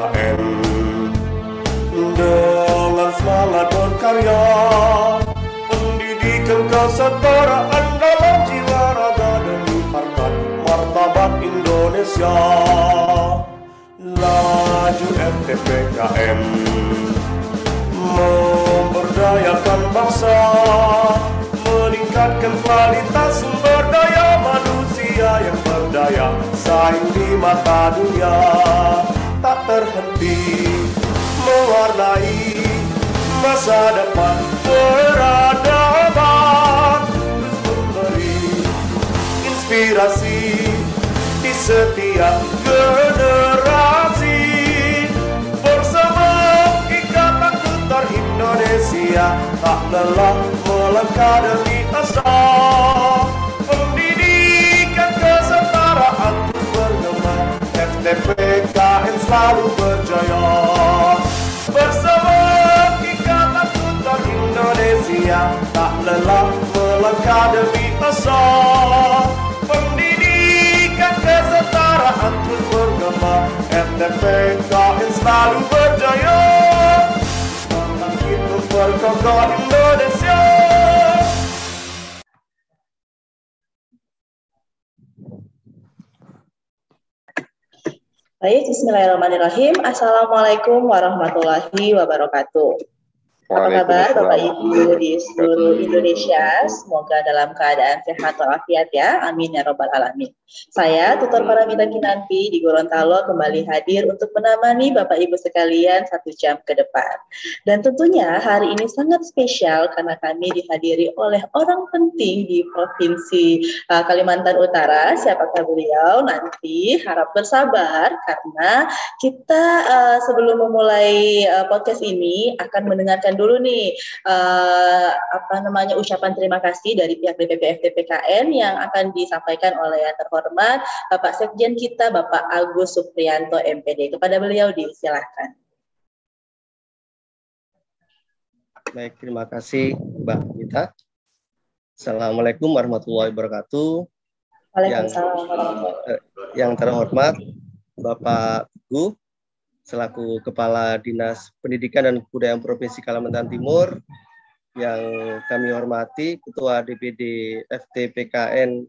PKN dengan semangat berkarya, pendidikan kesetaraan dalam jiwa raga demi harkat martabat Indonesia. Laju FTPKN memberdayakan bangsa, meningkatkan kualitas sumber daya manusia yang berdaya saing di mata dunia, tak terhenti mewarnai masa depan peradaban, terus memberi inspirasi di setiap generasi. Bersama Ikatan Tutor Indonesia tak lelah melangkah demi asa, pendidikan kesetaraan terus bergema, FTPKN selalu berjaya. Bersama Ikatan Tutor Indonesia tak lelah melangkah demi asa, pendidikan kesetaraan terus bergema, FTPKN selalu berjaya. Semangat itu berkokoh Indonesia. Baik, bismillahirrahmanirrahim. Assalamualaikum warahmatullahi wabarakatuh. Apa kabar Bapak Ibu di seluruh Indonesia? Semoga dalam keadaan sehat walafiat ya. Amin ya robbal alamin. Saya Tutor Paramita Kinanti di Gorontalo kembali hadir untuk menemani Bapak Ibu sekalian 1 jam ke depan. Dan tentunya hari ini sangat spesial karena kami dihadiri oleh orang penting di Provinsi Kalimantan Utara. Siapakah beliau? Nanti harap bersabar karena kita sebelum memulai podcast ini akan mendengarkan dulu nih ucapan terima kasih dari pihak DPP FTPKN yang akan disampaikan oleh yang terhormat Bapak Sekjen kita Bapak Agus Supriyanto MPD. Kepada beliau disilahkan. Baik, terima kasih Mbak Mita. Assalamualaikum warahmatullahi wabarakatuh. Waalaikumsalam warahmatullahi wabarakatuh. Yang terhormat Bapak Teguh selaku Kepala Dinas Pendidikan dan Kebudayaan Provinsi Kalimantan Timur, yang kami hormati Ketua DPD FTPKN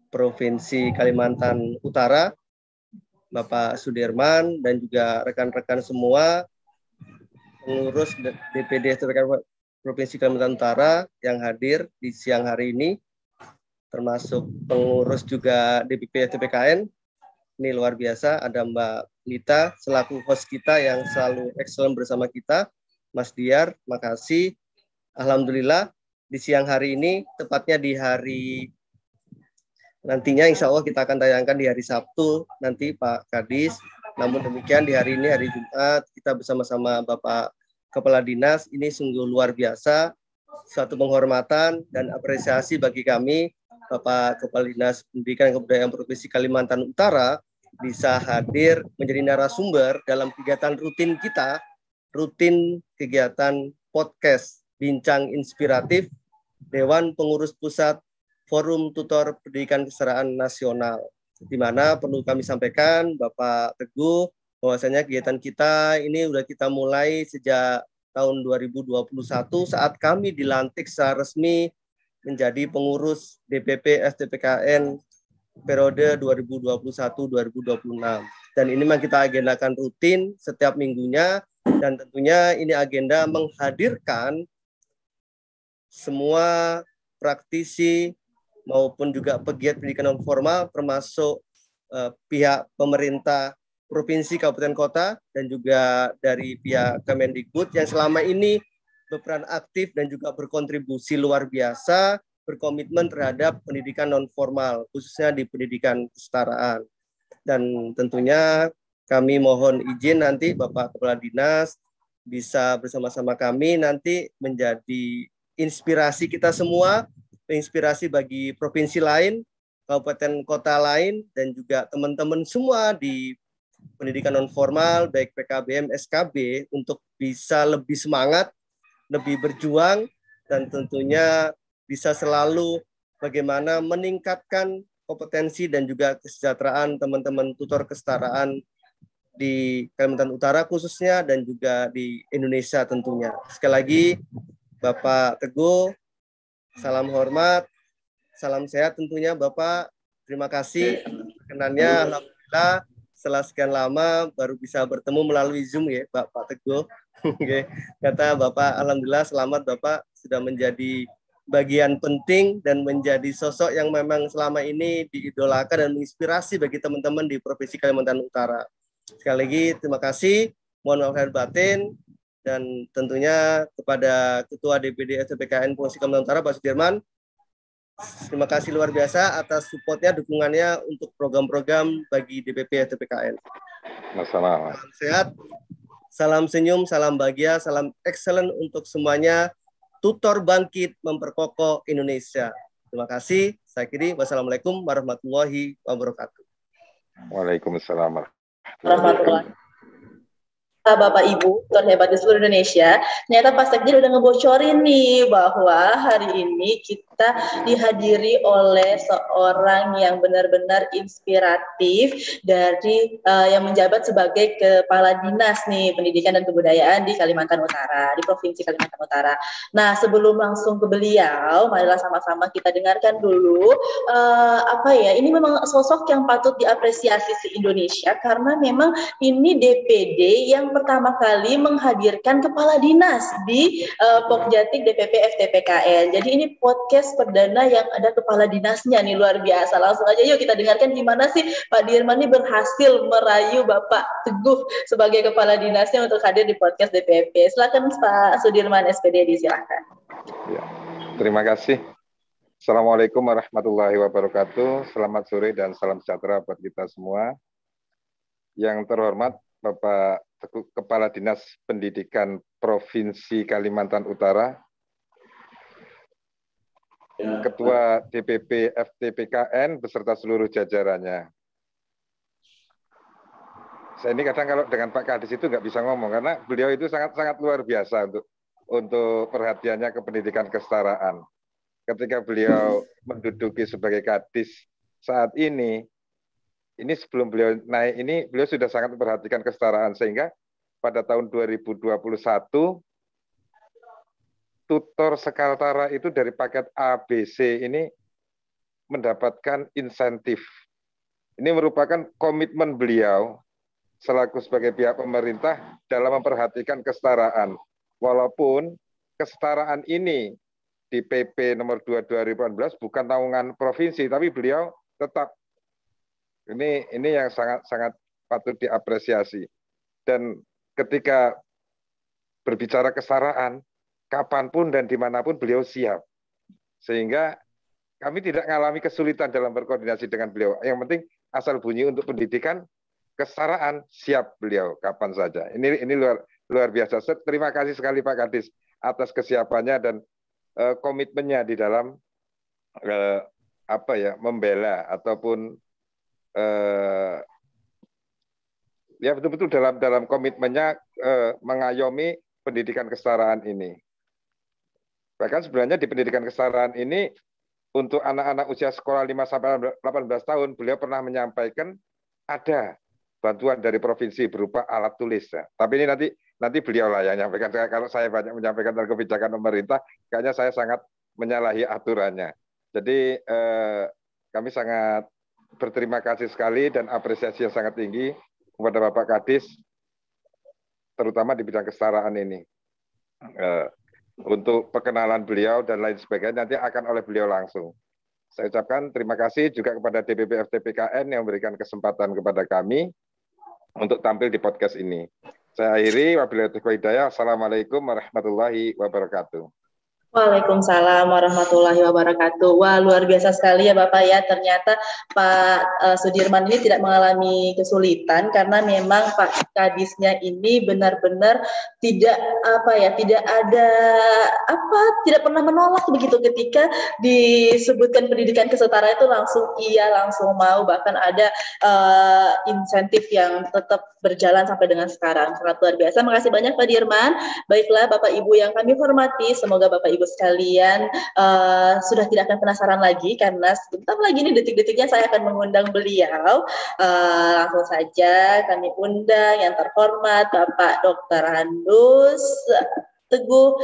Provinsi Kalimantan Utara, Bapak Sudirman, dan juga rekan-rekan semua pengurus DPD FTPKN Provinsi Kalimantan Utara yang hadir di siang hari ini, termasuk pengurus juga DPP FTPKN. Ini luar biasa, ada Mbak Nita selaku host kita yang selalu excellent bersama kita, Mas Diar, makasih. Alhamdulillah di siang hari ini, tepatnya di hari nantinya insya Allah kita akan tayangkan di hari Sabtu nanti Pak Kadis. Namun demikian di hari ini, hari Jumat, kita bersama-sama Bapak Kepala Dinas, ini sungguh luar biasa, suatu penghormatan dan apresiasi bagi kami, Bapak Kepala Dinas Pendidikan dan Kebudayaan Provinsi Kalimantan Utara, bisa hadir menjadi narasumber dalam kegiatan rutin kita, rutin kegiatan podcast Bincang Inspiratif Dewan Pengurus Pusat Forum Tutor Pendidikan Kesetaraan Nasional. Di mana perlu kami sampaikan Bapak Teguh bahwasanya kegiatan kita ini sudah kita mulai sejak tahun 2021 saat kami dilantik secara resmi menjadi pengurus DPP FTPKN periode 2021-2026. Dan ini memang kita agendakan rutin setiap minggunya, dan tentunya ini agenda menghadirkan semua praktisi maupun juga pegiat pendidikan non formal, termasuk pihak pemerintah provinsi, kabupaten, kota, dan juga dari pihak Kemendikbud yang selama ini berperan aktif dan juga berkontribusi luar biasa, berkomitmen terhadap pendidikan non formal, khususnya di pendidikan kesetaraan. Dan tentunya kami mohon izin nanti Bapak Kepala Dinas bisa bersama-sama kami nanti menjadi inspirasi kita semua, inspirasi bagi provinsi lain, kabupaten kota lain, dan juga teman-teman semua di pendidikan non formal, baik PKBM, SKB, untuk bisa lebih semangat, lebih berjuang, dan tentunya bisa selalu bagaimana meningkatkan kompetensi dan juga kesejahteraan teman-teman tutor kesetaraan di Kalimantan Utara khususnya dan juga di Indonesia tentunya. Sekali lagi Bapak Teguh, salam hormat, salam sehat tentunya Bapak. Terima kasih kenannya, alhamdulillah setelah sekian lama baru bisa bertemu melalui Zoom ya Bapak Teguh. Oke, kata Bapak, alhamdulillah selamat Bapak sudah menjadi bagian penting dan menjadi sosok yang memang selama ini diidolakan dan menginspirasi bagi teman-teman di Provinsi Kalimantan Utara. Sekali lagi terima kasih, mohon maaf lahir batin, dan tentunya kepada Ketua DPD FTPKN Provinsi Kalimantan Utara Pak Sudirman, terima kasih luar biasa atas supportnya, dukungannya untuk program-program bagi DPP FTPKN. Masalah. Salam sehat, salam senyum, salam bahagia, salam excellent untuk semuanya. Tutor bangkit memperkokoh Indonesia. Terima kasih. Saya akhiri. Wassalamualaikum warahmatullahi wabarakatuh. Waalaikumsalam warahmatullahi Bapak Ibu, tuan hebat di seluruh Indonesia, ternyata Pak Sekjen udah ngebocorin nih bahwa hari ini kita dihadiri oleh seorang yang benar-benar inspiratif dari yang menjabat sebagai Kepala Dinas nih Pendidikan dan Kebudayaan di Kalimantan Utara, di Provinsi Kalimantan Utara. Nah, sebelum langsung ke beliau, marilah sama-sama kita dengarkan dulu ini memang sosok yang patut diapresiasi se-Indonesia karena memang ini DPD yang pertama kali menghadirkan kepala dinas di Pokjatik DPP FTPKN. Jadi ini podcast perdana yang ada kepala dinasnya nih, luar biasa. Langsung aja yuk kita dengarkan gimana sih Pak Dirman ini berhasil merayu Bapak Teguh sebagai kepala dinasnya untuk hadir di podcast DPP. Silakan Pak Sudirman SPD, silakan. Ya, terima kasih. Assalamualaikum warahmatullahi wabarakatuh. Selamat sore dan salam sejahtera buat kita semua. Yang terhormat Bapak Teguh, Kepala Dinas Pendidikan Provinsi Kalimantan Utara, Ketua DPP FTPKN beserta seluruh jajarannya. Saya ini kadang kalau dengan Pak Kadis itu nggak bisa ngomong karena beliau itu sangat luar biasa untuk perhatiannya ke pendidikan kesetaraan. Ketika beliau menduduki sebagai Kadis saat ini sebelum beliau naik ini, beliau sudah sangat memperhatikan kesetaraan, sehingga pada tahun 2021, tutor sekaltara itu dari paket ABC ini mendapatkan insentif. Ini merupakan komitmen beliau selaku sebagai pihak pemerintah dalam memperhatikan kesetaraan. Walaupun kesetaraan ini di PP nomor 2 2018 bukan tanggungan provinsi, tapi beliau tetap ini yang sangat patut diapresiasi. Dan ketika berbicara kesetaraan, kapanpun dan dimanapun beliau siap. Sehingga kami tidak mengalami kesulitan dalam berkoordinasi dengan beliau. Yang penting asal bunyi untuk pendidikan, kesetaraan siap beliau kapan saja. Ini luar biasa. Terima kasih sekali Pak Kadis atas kesiapannya dan komitmennya di dalam membela ataupun ya betul-betul dalam komitmennya mengayomi pendidikan kesetaraan ini. Bahkan sebenarnya di pendidikan kesetaraan ini untuk anak-anak usia sekolah 5-18 tahun beliau pernah menyampaikan ada bantuan dari provinsi berupa alat tulis. Ya. Tapi ini nanti beliau lah yang menyampaikan. Kalau saya banyak menyampaikan tentang kebijakan pemerintah, kayaknya saya sangat menyalahi aturannya. Jadi kami sangat berterima kasih sekali dan apresiasi yang sangat tinggi kepada Bapak Kadis, terutama di bidang kesetaraan ini. Untuk perkenalan beliau dan lain sebagainya nanti akan oleh beliau langsung. Saya ucapkan terima kasih juga kepada DPP FTPKN yang memberikan kesempatan kepada kami untuk tampil di podcast ini. Saya akhiri, wabillahi taufiq wal hidayah. Assalamualaikum warahmatullahi wabarakatuh. Waalaikumsalam warahmatullahi wabarakatuh. Wah, luar biasa sekali ya Bapak ya. Ternyata Pak Sudirman ini tidak mengalami kesulitan karena memang Pak Kadisnya ini benar-benar tidak pernah menolak begitu ketika disebutkan pendidikan kesetaraan itu langsung mau, bahkan ada insentif yang tetap berjalan sampai dengan sekarang. Sangat luar biasa. Makasih banyak Pak Dirman. Baiklah Bapak Ibu yang kami hormati, semoga Bapak Ibu Ibu sekalian sudah tidak akan penasaran lagi karena sebentar lagi ini detik-detiknya saya akan mengundang beliau. Langsung saja kami undang yang terhormat Bapak Dr. Handus Teguh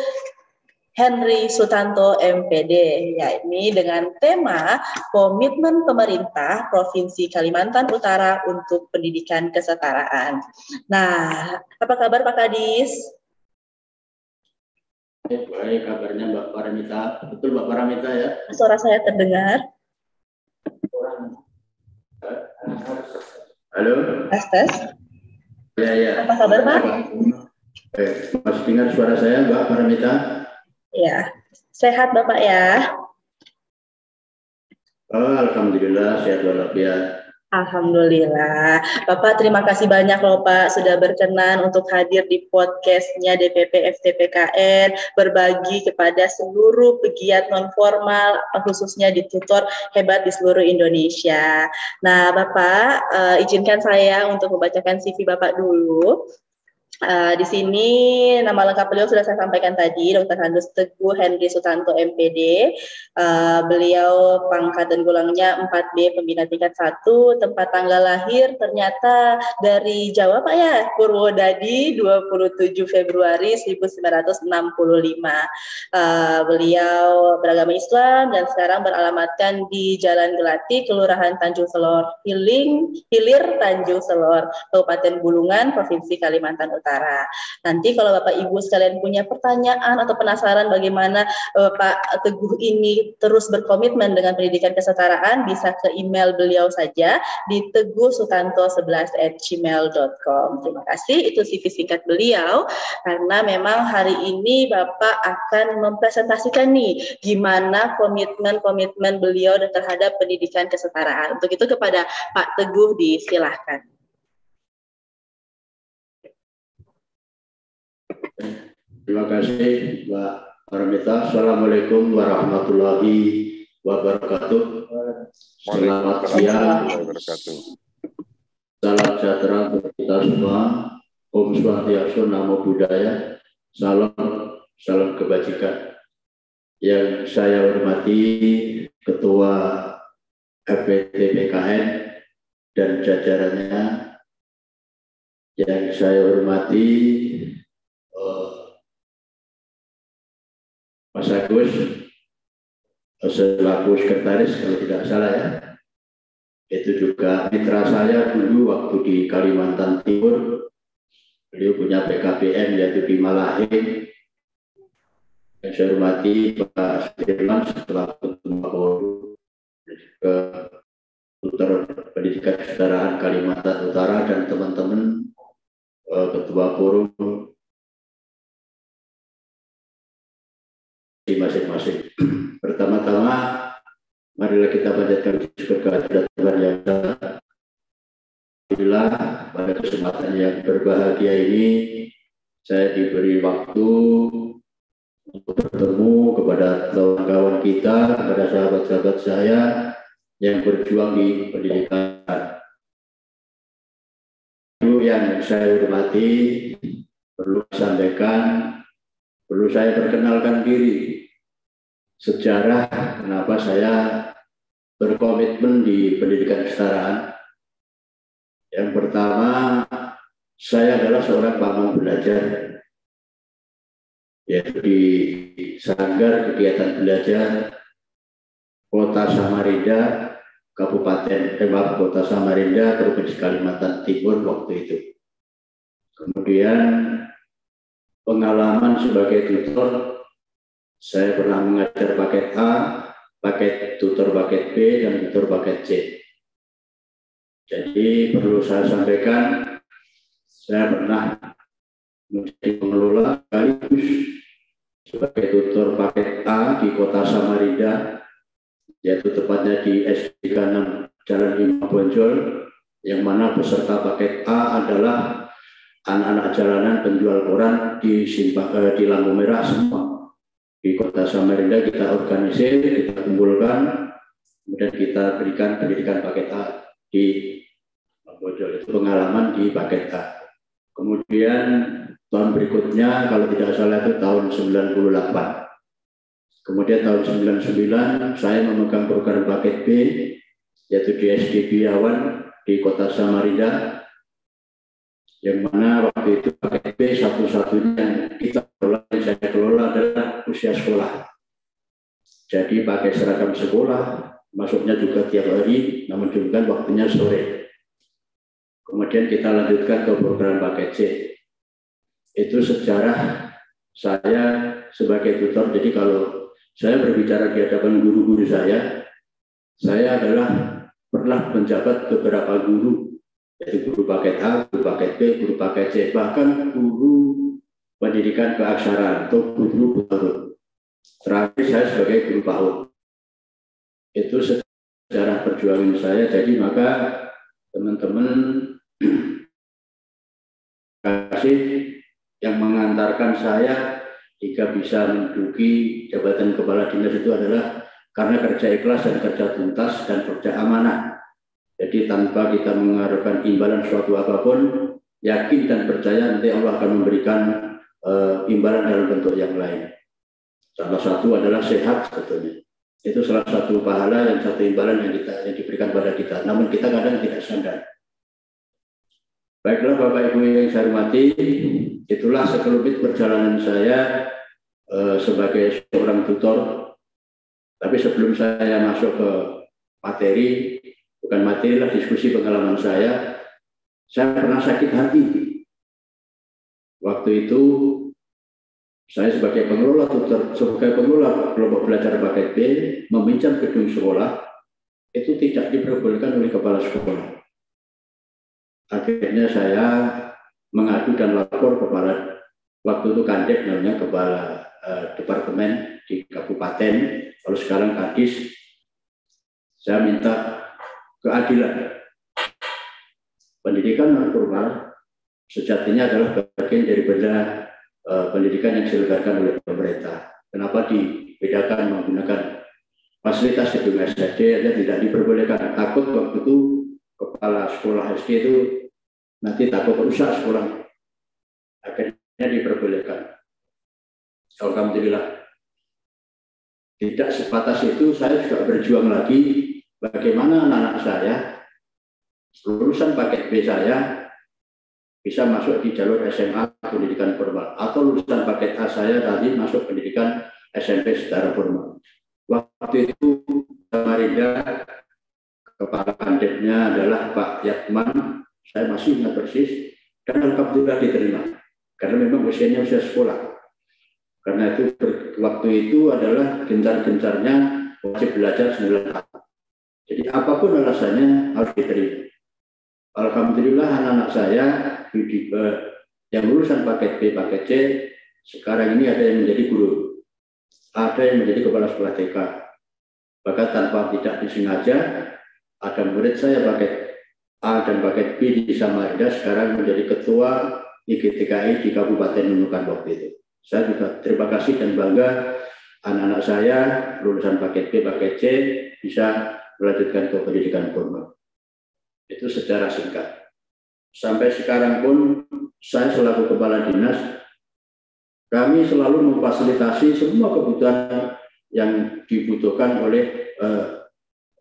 Henry Sutanto MPD, yakni dengan tema Komitmen Pemerintah Provinsi Kalimantan Utara untuk Pendidikan Kesetaraan. Nah, apa kabar Pak Kadis? Baik, kabarnya Mbak Paramita. Betul Mbak Paramita ya? Suara saya terdengar. Halo? Tes. Ya. Apa kabar Pak? Masih dengar suara saya Mbak Paramita? Ya, sehat Bapak ya? Alhamdulillah, sehat walafiat. Alhamdulillah. Bapak terima kasih banyak loh Pak sudah berkenan untuk hadir di podcastnya DPP FTPKN, berbagi kepada seluruh pegiat non-formal, khususnya di tutor hebat di seluruh Indonesia. Nah Bapak, izinkan saya untuk membacakan CV Bapak dulu. Di sini nama lengkap beliau sudah saya sampaikan tadi, Dr. Handus Teguh Henry Sutanto MPD. Beliau pangkat dan golangnya 4B Pembina tingkat 1, tempat tanggal lahir ternyata dari Jawa Pak ya, Purwodadi 27 Februari 1965. Beliau beragama Islam dan sekarang beralamatkan di Jalan Gelati, Kelurahan Tanjung Selor Hilir, Tanjung Selor, Kabupaten Bulungan, Provinsi Kalimantan Utara. Nanti kalau Bapak Ibu sekalian punya pertanyaan atau penasaran bagaimana Pak Teguh ini terus berkomitmen dengan pendidikan kesetaraan, bisa ke email beliau saja di teguhsutanto11@gmail.com. Terima kasih, itu CV singkat beliau, karena memang hari ini Bapak akan mempresentasikan nih gimana komitmen beliau terhadap pendidikan kesetaraan. Untuk itu kepada Pak Teguh disilahkan. Terima kasih Mbak Paramita. Assalamualaikum warahmatullahi wabarakatuh. Selamat siang. Salam sejahtera untuk kita semua. Om Swastiastu, Namo Buddhaya. Salam kebajikan. Yang saya hormati Ketua FTPKN dan jajarannya. Yang saya hormati Mas Agus selaku sekretaris kalau tidak salah ya. Itu juga mitra saya dulu waktu di Kalimantan Timur. Beliau punya PKBM yaitu di Malahim. Yang saya hormati Pak Firman selaku Ketua ke Tutor Pendidikan Kesetaraan Kalimantan Utara dan teman-teman Ketua Forum di masing-masing. Pertama-tama, marilah kita panjatkan syukur kehadirat Tuhan yang Maha. Alhamdulillah, pada kesempatan yang berbahagia ini, saya diberi waktu untuk bertemu kepada kawan-kawan kita, kepada sahabat-sahabat saya yang berjuang di pendidikan. Itu yang saya hormati, perlu sampaikan. Perlu saya perkenalkan diri, sejarah kenapa saya berkomitmen di pendidikan kesetaraan. Yang pertama, saya adalah seorang pamong belajar, yaitu di Sanggar Kegiatan Belajar Kota Samarinda, Kota Samarinda, Provinsi Kalimantan Timur waktu itu. Kemudian pengalaman sebagai tutor, saya pernah mengajar paket A, paket tutor paket B, dan tutor paket C. Jadi perlu saya sampaikan, saya pernah menjadi pengelola sekaligus sebagai tutor paket A di Kota Samarinda, yaitu tepatnya di SD 6 Jalan Imam Bonjol, yang mana peserta paket A adalah anak-anak jalanan penjual koran di lampu merah semua. Di Kota Samarinda kita organisir, kita kumpulkan, kemudian kita berikan pendidikan paket A di Bojol. Itu pengalaman di paket A. Kemudian tahun berikutnya, kalau tidak salah itu tahun 98, Kemudian tahun 99 saya memegang program paket B, yaitu di SD Biawan di Kota Samarinda, yang mana waktu itu paket B satu-satunya yang saya kelola adalah usia sekolah. Jadi pakai seragam sekolah, masuknya juga tiap hari, namun juga waktunya sore. Kemudian kita lanjutkan ke program paket C. Itu sejarah saya sebagai tutor. Jadi kalau saya berbicara di hadapan guru-guru saya adalah pernah menjabat beberapa guru, yaitu guru paket A, guru paket B, guru paket C, bahkan guru pendidikan keaksaraan atau guru PAUD. Terakhir saya sebagai guru PAUD. Itu sejarah perjuangan saya. Jadi maka teman-teman kasih yang mengantarkan saya jika bisa menduduki jabatan kepala dinas itu adalah karena kerja ikhlas dan kerja tuntas dan kerja amanah. Jadi tanpa kita mengharapkan imbalan suatu apapun, yakin dan percaya nanti Allah akan memberikan imbalan dalam bentuk yang lain. Salah satu adalah sehat sebetulnya. Itu salah satu pahala yang satu imbalan yang diberikan pada kita. Namun kita kadang tidak sadar. Baiklah Bapak Ibu yang saya hormati, itulah sekelumit perjalanan saya sebagai seorang tutor. Tapi sebelum saya masuk ke materi, bukan materi lah, diskusi pengalaman saya pernah sakit hati. Waktu itu saya sebagai pengelola tutor, sebagai pengelola kelompok belajar paket B, meminjam gedung sekolah, itu tidak diperbolehkan oleh kepala sekolah. Akhirnya saya mengadu dan lapor kepada waktu itu Kandek namanya, kepala departemen di kabupaten, kalau sekarang Kadis. Saya minta keadilan. Pendidikan non formal sejatinya adalah bagian daripada pendidikan yang diselenggarakan oleh pemerintah. Kenapa dibedakan menggunakan fasilitas gedung SD aja tidak diperbolehkan? Takut waktu itu kepala sekolah SD itu nanti takut rusak sekolah. Akhirnya diperbolehkan. Alhamdulillah. Tidak sebatas itu, saya juga berjuang lagi bagaimana anak-anak saya, lulusan paket B saya, bisa masuk di jalur SMA pendidikan formal, atau lulusan paket A saya tadi masuk pendidikan SMP secara formal. Waktu itu Samarinda, kepala kandeknya adalah Pak Yatman, saya masih ingat persis, dan alhamdulillah diterima, karena memang usianya usia sekolah. Karena itu waktu itu adalah gencar-gencarnya wajib belajar 9 tahun. Jadi apapun alasannya harus diterima. Alhamdulillah anak-anak saya yang lulusan paket B, paket C, sekarang ini ada yang menjadi guru, ada yang menjadi kepala sekolah TK. Bahkan tanpa tidak disengaja, ada murid saya paket A dan paket B di Samarinda sekarang menjadi ketua IGTKI di Kabupaten Nunukan waktu itu. Saya juga terima kasih dan bangga anak-anak saya lulusan paket B, paket C bisa melanjutkan ke pendidikan formal. Itu secara singkat. Sampai sekarang pun saya selaku kepala dinas, kami selalu memfasilitasi semua kebutuhan yang dibutuhkan oleh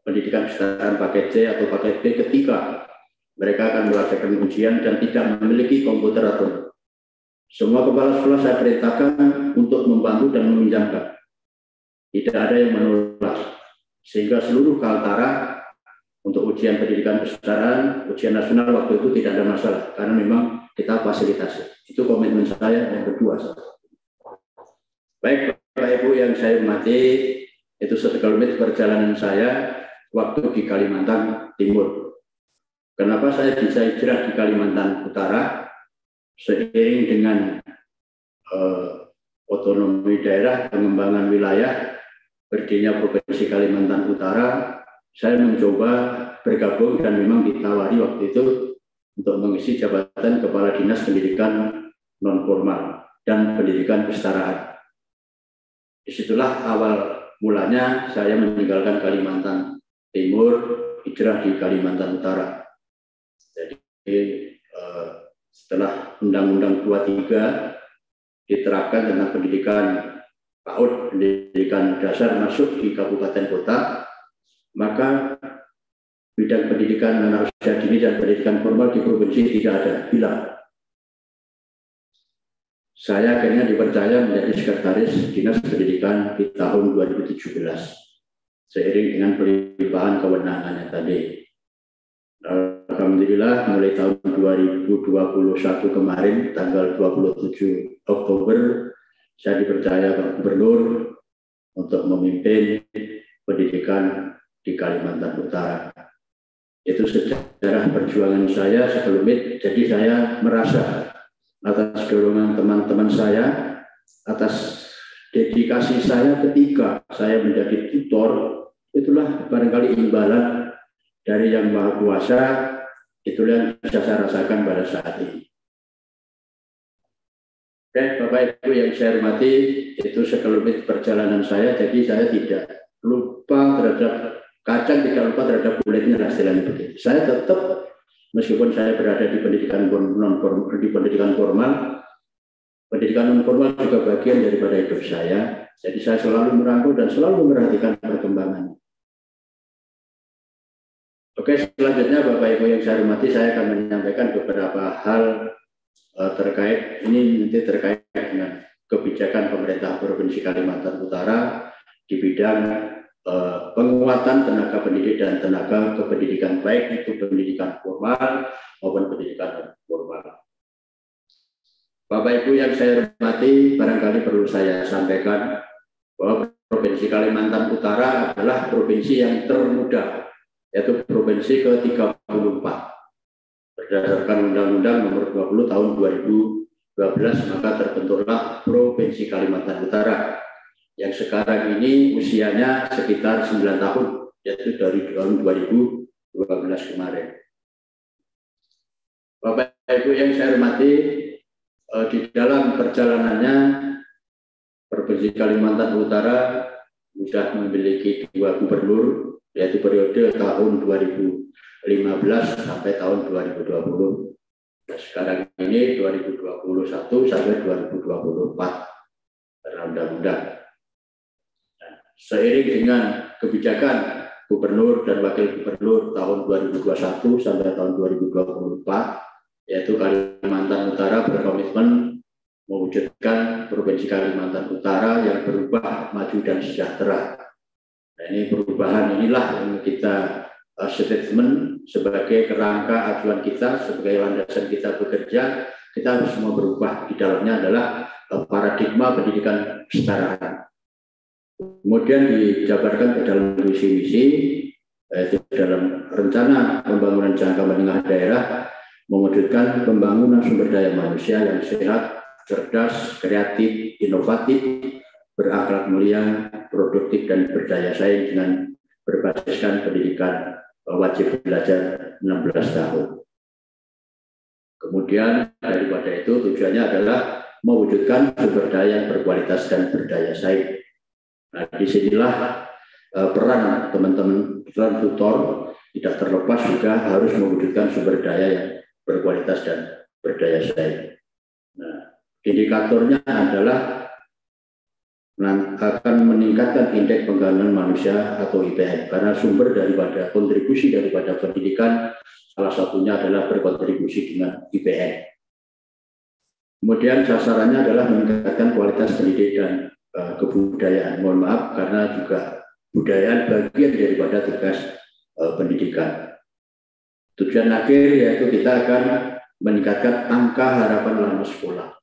pendidikan kesetaraan paket C atau paket B ketika mereka akan melaksanakan ujian dan tidak memiliki komputer atau semua kepala sekolah saya perintahkan untuk membantu dan meminjamkan. Tidak ada yang menolak. Sehingga seluruh Kaltara untuk ujian pendidikan kesetaraan, ujian nasional waktu itu tidak ada masalah. Karena memang kita fasilitasi. Itu komitmen saya yang kedua. Baik Bapak Ibu yang saya hormati, itu sekelumit perjalanan saya waktu di Kalimantan Timur. Kenapa saya bisa hijrah di Kalimantan Utara? Seiring dengan otonomi daerah, pengembangan wilayah, berdirinya Provinsi Kalimantan Utara, saya mencoba bergabung dan memang ditawari waktu itu untuk mengisi jabatan Kepala Dinas Pendidikan Non-Formal dan Pendidikan Kesetaraan. Disitulah awal mulanya saya meninggalkan Kalimantan Timur, hijrah di Kalimantan Utara. Jadi setelah Undang-Undang 23 diterapkan tentang pendidikan PAUD pendidikan dasar masuk di kabupaten kota, maka bidang pendidikan anak usia dini dan pendidikan formal di provinsi tidak ada, hilang. Saya akhirnya dipercaya menjadi sekretaris Dinas Pendidikan di tahun 2017, seiring dengan pelimpahan kewenangannya tadi. Alhamdulillah mulai tahun 2021 kemarin, tanggal 27 Oktober, saya dipercaya Pak Gubernur untuk memimpin pendidikan di Kalimantan Utara. Itu sejarah perjuangan saya sebelumnya, jadi saya merasa atas dorongan teman-teman saya, atas dedikasi saya ketika saya menjadi tutor, itulah barangkali imbalan dari Yang Maha Kuasa, itulah yang bisa saya rasakan pada saat ini. Oke, Bapak Ibu yang saya hormati, itu sekelumit perjalanan saya, jadi saya tidak lupa terhadap kacang, tidak lupa terhadap kulitnya, istilahnya begitu. Saya tetap, meskipun saya berada di pendidikan non-formal, di pendidikan formal, pendidikan non-formal juga bagian daripada hidup saya. Jadi saya selalu merangkul dan selalu memperhatikan perkembangan. Oke, selanjutnya Bapak Ibu yang saya hormati, saya akan menyampaikan beberapa hal terkait dengan kebijakan pemerintah Provinsi Kalimantan Utara di bidang penguatan tenaga pendidik dan tenaga kependidikan, baik itu pendidikan formal maupun pendidikan formal. Bapak Ibu yang saya hormati, barangkali perlu saya sampaikan bahwa Provinsi Kalimantan Utara adalah provinsi yang termuda, yaitu provinsi ke-34. Berdasarkan Undang-Undang Nomor 20 Tahun 2012, maka terbentuklah Provinsi Kalimantan Utara yang sekarang ini usianya sekitar 9 tahun, yaitu dari tahun 2012 kemarin. Bapak Ibu yang saya hormati, di dalam perjalanannya Provinsi Kalimantan Utara sudah memiliki 2 gubernur, yaitu periode tahun 2015 sampai tahun 2020. Nah, sekarang ini 2021 sampai 2024 dalam undang-undang. Seiring dengan kebijakan gubernur dan wakil gubernur tahun 2021 sampai tahun 2024, yaitu Kalimantan Utara berkomitmen mewujudkan Provinsi Kalimantan Utara yang berubah, maju, dan sejahtera. Nah, ini perubahan inilah yang kita statement sebagai kerangka acuan kita, sebagai landasan kita bekerja. Kita harus semua berubah. Di dalamnya adalah paradigma pendidikan kesetaraan. Kemudian dijabarkan ke dalam visi-misi, yaitu dalam rencana pembangunan jangka menengah daerah, mewujudkan pembangunan sumber daya manusia yang sehat, cerdas, kreatif, inovatif, berakhlak mulia, produktif, dan berdaya saing dengan berbasiskan pendidikan wajib belajar 16 tahun. Kemudian daripada itu tujuannya adalah mewujudkan sumber daya yang berkualitas dan berdaya saing. Nah, disinilah peran teman-teman tutor tidak terlepas juga harus mewujudkan sumber daya yang berkualitas dan berdaya saing. Nah, indikatornya adalah akan meningkatkan indeks pembangunan manusia atau IPM, karena sumber daripada kontribusi daripada pendidikan salah satunya adalah berkontribusi dengan IPM. Kemudian sasarannya adalah meningkatkan kualitas pendidikan kebudayaan. Mohon maaf karena juga budaya bagian daripada tugas pendidikan. Tujuan akhir yaitu kita akan meningkatkan angka harapan lama sekolah,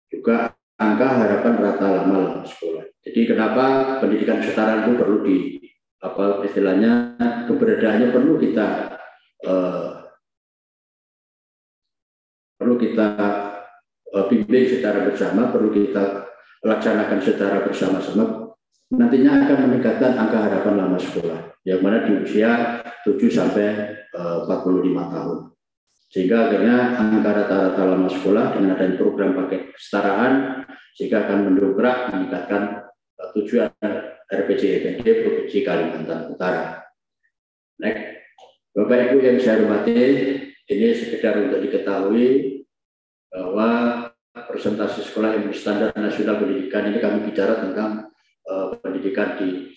juga angka harapan rata lama sekolah. Jadi kenapa pendidikan kesetaraan itu perlu istilahnya keberadaannya perlu kita bimbing secara bersama, perlu kita laksanakan secara bersama-sama, nantinya akan meningkatkan angka harapan lama sekolah, yang mana di usia 7 sampai 45 tahun. Sehingga akhirnya angka rata-rata lama sekolah dengan adanya program paket kesetaraan, sehingga akan mendongkrak meningkatkan tujuan RPJMD Provinsi Kalimantan Utara. Next. Bapak Ibu yang saya hormati, ini sekedar untuk diketahui bahwa presentasi sekolah yang berstandar nasional pendidikan ini kami bicara tentang pendidikan di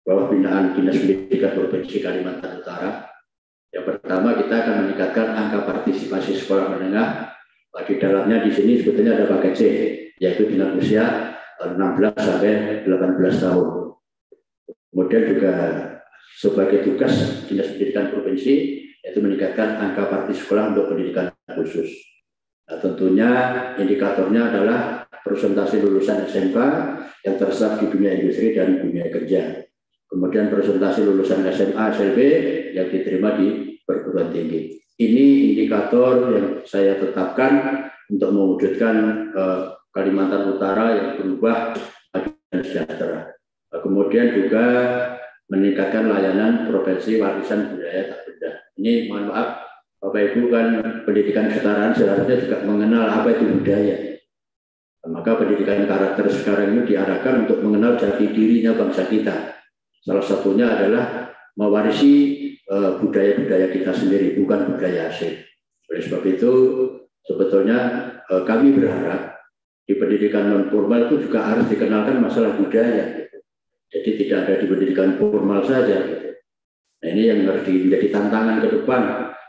bawah binaan Dinas Pendidikan Provinsi Kalimantan Utara. Yang pertama, kita akan meningkatkan angka partisipasi sekolah menengah. Di dalamnya di sini sebetulnya ada paket C, yaitu dengan usia 16 sampai 18 tahun. Kemudian juga sebagai tugas Dinas Pendidikan Provinsi, yaitu meningkatkan angka partisipasi sekolah untuk pendidikan khusus. Nah, tentunya indikatornya adalah presentasi lulusan SMK yang terserap di dunia industri dan dunia kerja. Kemudian presentasi lulusan SMA, SLB yang diterima di perguruan tinggi. Ini indikator yang saya tetapkan untuk mewujudkan Kalimantan Utara yang berubah dan sejahtera. Kemudian juga meningkatkan layanan profesi warisan budaya tak benda. Ini mohon maaf, Bapak Ibu, kan pendidikan kesetaraan seharusnya juga mengenal apa itu budaya. Maka pendidikan karakter sekarang ini diarahkan untuk mengenal jati dirinya bangsa kita. Salah satunya adalah mewarisi budaya-budaya kita sendiri, bukan budaya asing. Oleh sebab itu, sebetulnya kami berharap di pendidikan non formal itu juga harus dikenalkan masalah budaya. Jadi tidak ada di pendidikan formal saja. Nah, ini yang harus menjadi tantangan ke depan.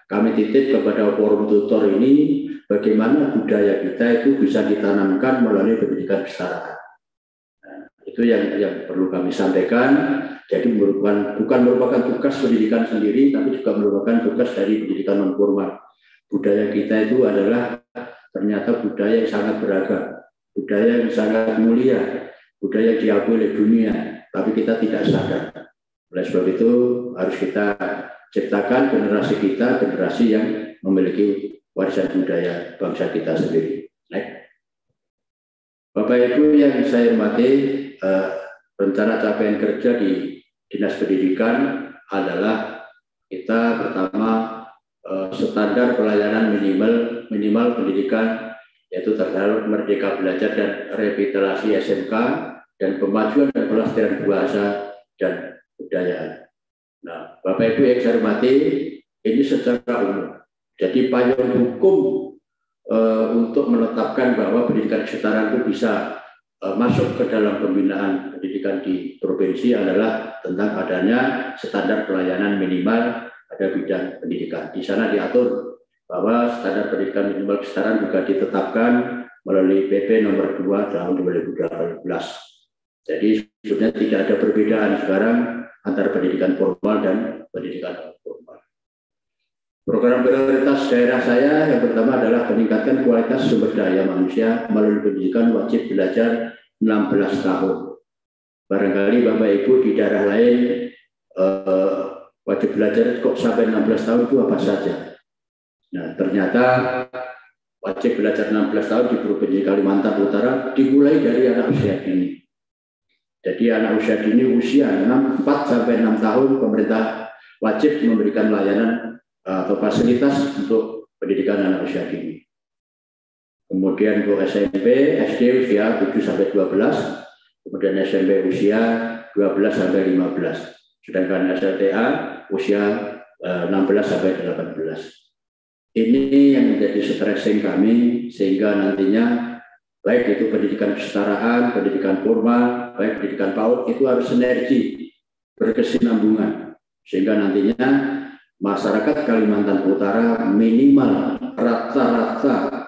Kami titip kepada forum tutor ini, bagaimana budaya kita itu bisa ditanamkan melalui pendidikan kesetaraan. Nah, itu yang perlu kami sampaikan. Jadi bukan merupakan tugas pendidikan sendiri, tapi juga merupakan tugas dari pendidikan non formal. Budaya kita itu adalah ternyata budaya yang sangat beragam, budaya yang sangat mulia, budaya yang diakui oleh dunia, tapi kita tidak sadar. Oleh sebab itu harus kita ciptakan generasi kita, generasi yang memiliki warisan budaya bangsa kita sendiri. Baik. Bapak Ibu yang saya hormati, rencana capaian kerja di Dinas Pendidikan adalah kita pertama standar pelayanan minimal pendidikan, yaitu terhadap merdeka belajar dan revitalisasi SMK dan pemajuan dan pelestarian bahasa dan budaya. Nah, Bapak Ibu yang saya hormati, ini secara umum. Jadi payung hukum untuk menetapkan bahwa pendidikan kesetaraan itu bisa masuk ke dalam pembinaan pendidikan di provinsi adalah tentang adanya standar pelayanan minimal pada bidang pendidikan. Di sana diatur bahwa standar pendidikan minimal kesetaraan juga ditetapkan melalui PP nomor 2 tahun 2018. Jadi sebenarnya tidak ada perbedaan sekarang antara pendidikan formal dan pendidikan non formal. Program prioritas daerah saya yang pertama adalah meningkatkan kualitas sumber daya manusia melalui pendidikan wajib belajar 16 tahun. Barangkali Bapak Ibu di daerah lain wajib belajar kok sampai 16 tahun itu apa saja. Nah, ternyata wajib belajar 16 tahun di Provinsi Kalimantan Utara dimulai dari anak usia dini. Jadi anak usia dini usia 4 sampai 6 tahun pemerintah wajib memberikan layanan atau fasilitas untuk pendidikan anak usia dini. Kemudian untuk SMP, SD usia 7 sampai 12, kemudian SMP usia 12 sampai 15. Sedangkan SLTA usia 16 sampai 18. Ini yang menjadi stressing kami sehingga nantinya baik itu pendidikan kesetaraan, pendidikan formal, baik pendidikan PAUD itu harus sinergi, berkesinambungan sehingga nantinya masyarakat Kalimantan Utara minimal rata-rata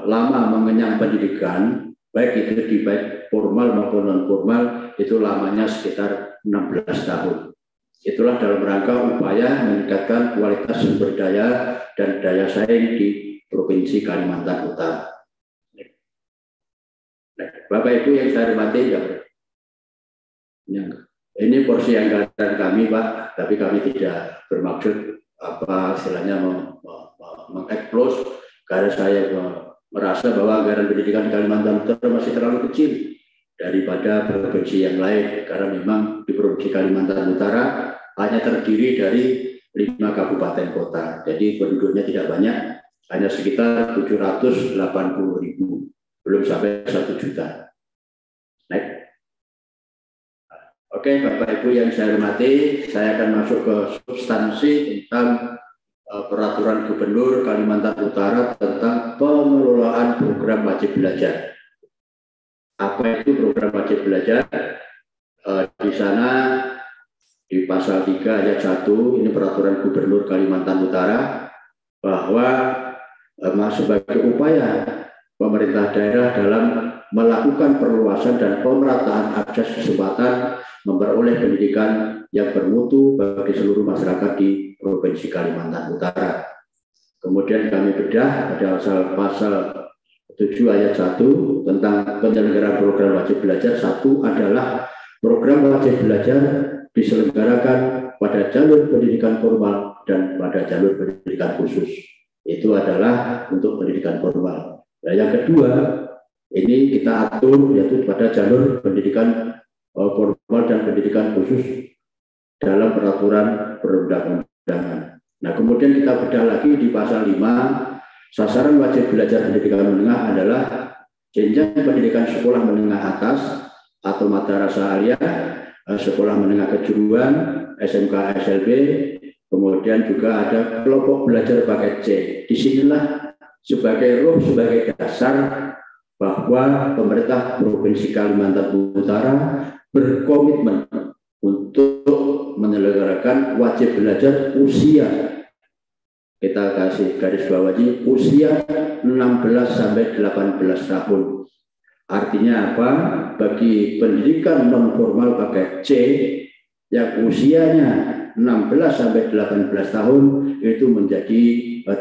lama mengenyang pendidikan, baik itu di baik formal maupun non formal itu lamanya sekitar 16 tahun. Itulah dalam rangka upaya meningkatkan kualitas sumber daya dan daya saing di Provinsi Kalimantan Utara. Bapak Ibu yang saya hormati, ini porsi anggaran kami, Pak, tapi kami tidak bermaksud istilahnya mengeksplos karena saya merasa bahwa anggaran pendidikan di Kalimantan Utara masih terlalu kecil daripada provinsi yang lain, karena memang di Provinsi Kalimantan Utara hanya terdiri dari 5 kabupaten kota, jadi penduduknya tidak banyak, hanya sekitar 780.000, belum sampai 1 juta. Baik. Oke, Bapak Ibu yang saya hormati, saya akan masuk ke substansi tentang peraturan Gubernur Kalimantan Utara tentang pengelolaan program program wajib belajar. Apa itu program wajib belajar? Di sana di pasal 3 ayat 1 ini peraturan Gubernur Kalimantan Utara bahwa sebagai upaya pemerintah daerah dalam melakukan perluasan dan pemerataan akses kesempatan memperoleh pendidikan yang bermutu bagi seluruh masyarakat di Provinsi Kalimantan Utara. Kemudian kami bedah pada pasal 7 ayat 1 tentang penyelenggaraan program wajib belajar. Satu adalah program wajib belajar diselenggarakan pada jalur pendidikan formal dan pada jalur pendidikan khusus. Itu adalah untuk pendidikan formal. Nah, yang kedua, ini kita atur yaitu pada jalur pendidikan formal dan pendidikan khusus dalam peraturan perundang-undangan. Nah, kemudian kita bedah lagi di pasal 5, sasaran wajib belajar pendidikan menengah adalah jenjang pendidikan sekolah menengah atas atau madrasah aliyah, sekolah menengah kejuruan, SMK SLB, kemudian juga ada kelompok belajar paket C. Disinilah sebagai dasar bahwa pemerintah Provinsi Kalimantan Utara berkomitmen untuk menyelenggarakan wajib belajar usia, kita kasih garis bawahi, usia 16 sampai 18 tahun. Artinya apa? Bagi pendidikan non formal paket C yang usianya 16 sampai 18 tahun itu menjadi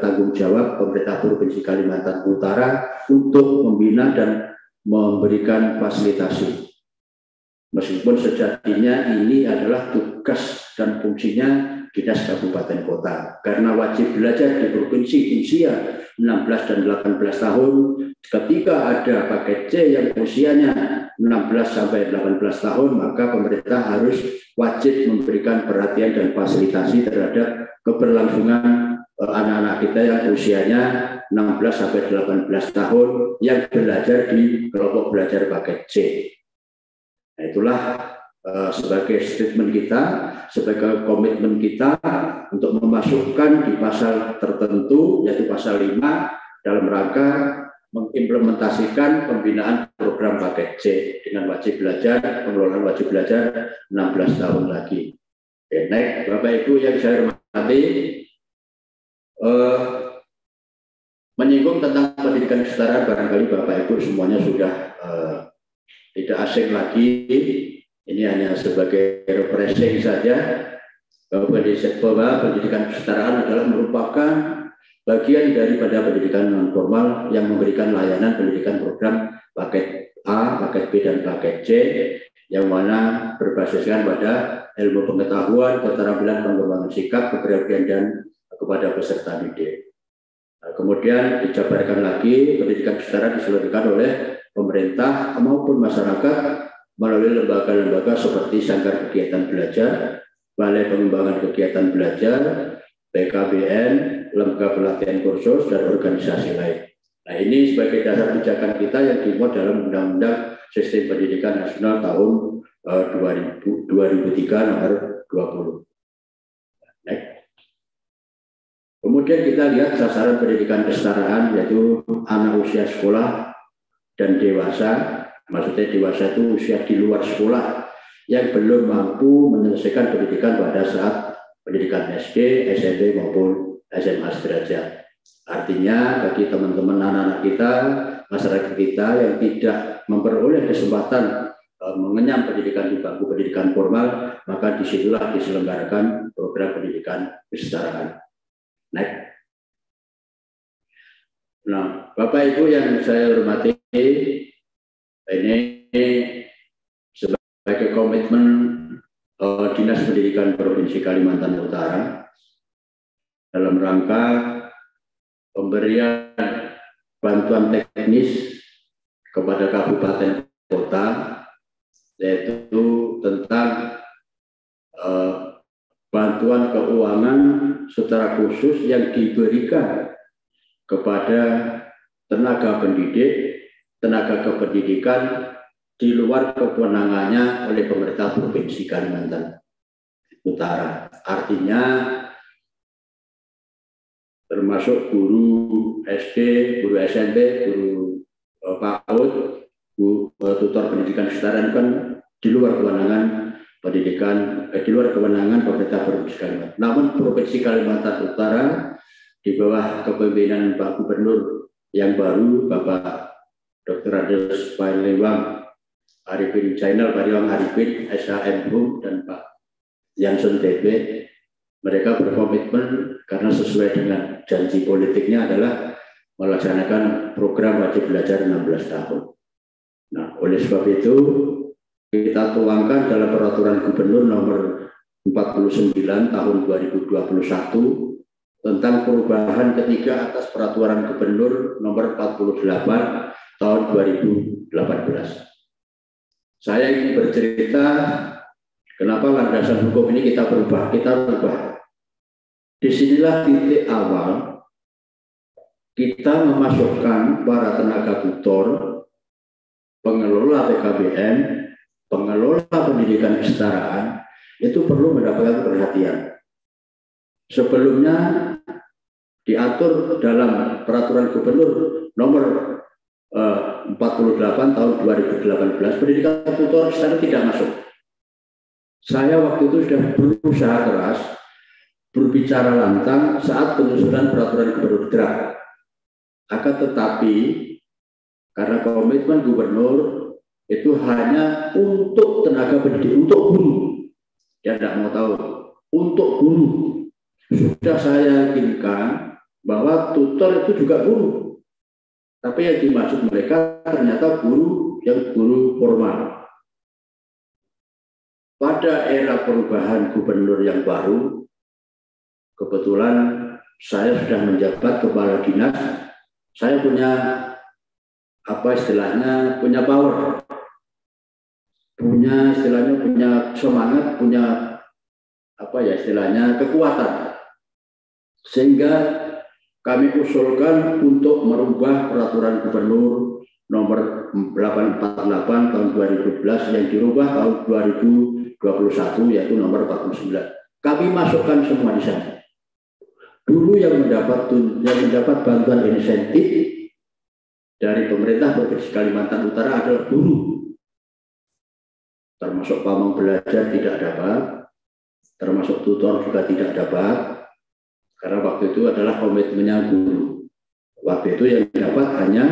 tanggung jawab pemerintah Provinsi Kalimantan Utara untuk membina dan memberikan fasilitasi. Meskipun sejatinya ini adalah tugas dan fungsinya Dinas Kabupaten Kota, karena wajib belajar di provinsi usia 16 dan 18 tahun. Ketika ada paket C yang usianya 16 sampai 18 tahun, maka pemerintah harus wajib memberikan perhatian dan fasilitasi terhadap keberlangsungan anak-anak kita yang usianya 16 sampai 18 tahun yang belajar di kelompok belajar paket C. Nah, itulah sebagai statement kita, sebagai komitmen kita untuk memasukkan di pasal tertentu, yaitu pasal 5, dalam rangka mengimplementasikan pembinaan program paket C dengan wajib belajar, pengelolaan wajib belajar 16 tahun lagi. Oke, next, Bapak Ibu yang saya hormati, menyinggung tentang pendidikan kesetaraan, barangkali Bapak Ibu semuanya sudah tidak asing lagi. Ini hanya sebagai refreshing saja bahwa pendidikan kesetaraan adalah merupakan bagian daripada pendidikan non formal yang memberikan layanan pendidikan program paket A, paket B, dan paket C yang mana berbasiskan pada ilmu pengetahuan, keterampilan, pengembangan sikap, kepribadian, dan kepada peserta didik. Nah, kemudian dijabarkan lagi pendidikan kesetaraan diselenggarakan oleh pemerintah maupun masyarakat melalui lembaga-lembaga seperti Sanggar Kegiatan Belajar, Balai Pengembangan Kegiatan Belajar, BKBN, Lembaga Pelatihan Kursus, dan organisasi lain. Nah, ini sebagai dasar pijakan kita yang dimuat dalam Undang-Undang Sistem Pendidikan Nasional tahun 2003 nomor 20. Next. Kemudian kita lihat sasaran pendidikan kesetaraan, yaitu anak usia sekolah dan dewasa. Maksudnya dewasa itu usia di luar sekolah yang belum mampu menyelesaikan pendidikan pada saat pendidikan SD, SMP maupun SMA sederajat. Artinya bagi teman-teman anak-anak kita, masyarakat kita yang tidak memperoleh kesempatan mengenyam pendidikan di bangku pendidikan formal, maka disitulah diselenggarakan program pendidikan kesetaraan. Next. Nah, Bapak Ibu yang saya hormati, ini sebagai komitmen Dinas Pendidikan Provinsi Kalimantan Utara dalam rangka pemberian bantuan teknis kepada kabupaten kota, yaitu tentang bantuan keuangan secara khusus yang diberikan kepada tenaga pendidik, tenaga kependidikan di luar kewenangannya oleh pemerintah Provinsi Kalimantan Utara. Artinya termasuk guru SD, guru SMP, guru PAUD, tutor pendidikan kesetaraan kan di luar kewenangan pendidikan, di luar kewenangan pemerintah Provinsi Kalimantan. Namun Provinsi Kalimantan Utara di bawah kepemimpinan Pak Gubernur yang baru, Bapak Dr. Andes Pariwang Arifin Jainal Pariwang Arifin SHM dan Pak Jansen TB, mereka berkomitmen karena sesuai dengan janji politiknya adalah melaksanakan program wajib belajar 16 tahun. Nah, oleh sebab itu kita tuangkan dalam peraturan Gubernur nomor 49 tahun 2021 tentang perubahan ketiga atas peraturan Gubernur nomor 48 tahun 2018. Saya ingin bercerita kenapa landasan hukum ini kita berubah. Disinilah titik awal kita memasukkan para tenaga tutor, pengelola PKBM, pengelola pendidikan kesetaraan itu perlu mendapatkan perhatian. Sebelumnya diatur dalam peraturan Gubernur nomor 48 tahun 2018, pendidikan tutor kesetaraan tidak masuk. Saya waktu itu sudah berusaha keras berbicara lantang saat penyusunan peraturan Gubernur draft. Akan tetapi karena komitmen Gubernur itu hanya untuk tenaga pendidik, untuk guru. Dia tidak mau tahu, untuk guru. Sudah saya yakinkan bahwa tutor itu juga guru. Tapi yang dimaksud mereka ternyata guru yang guru formal. Pada era perubahan Gubernur yang baru, kebetulan saya sudah menjabat kepala dinas, saya punya punya power, punya semangat, punya kekuatan, sehingga kami usulkan untuk merubah peraturan Gubernur nomor 848 tahun 2012 yang dirubah tahun 2021 yaitu nomor 49. Kami masukkan semua di sana. Dulu yang mendapat bantuan insentif dari pemerintah Provinsi Kalimantan Utara adalah guru. Termasuk pamong belajar tidak dapat, termasuk tutor juga tidak dapat, karena waktu itu adalah komitmennya guru. Waktu itu yang dapat hanya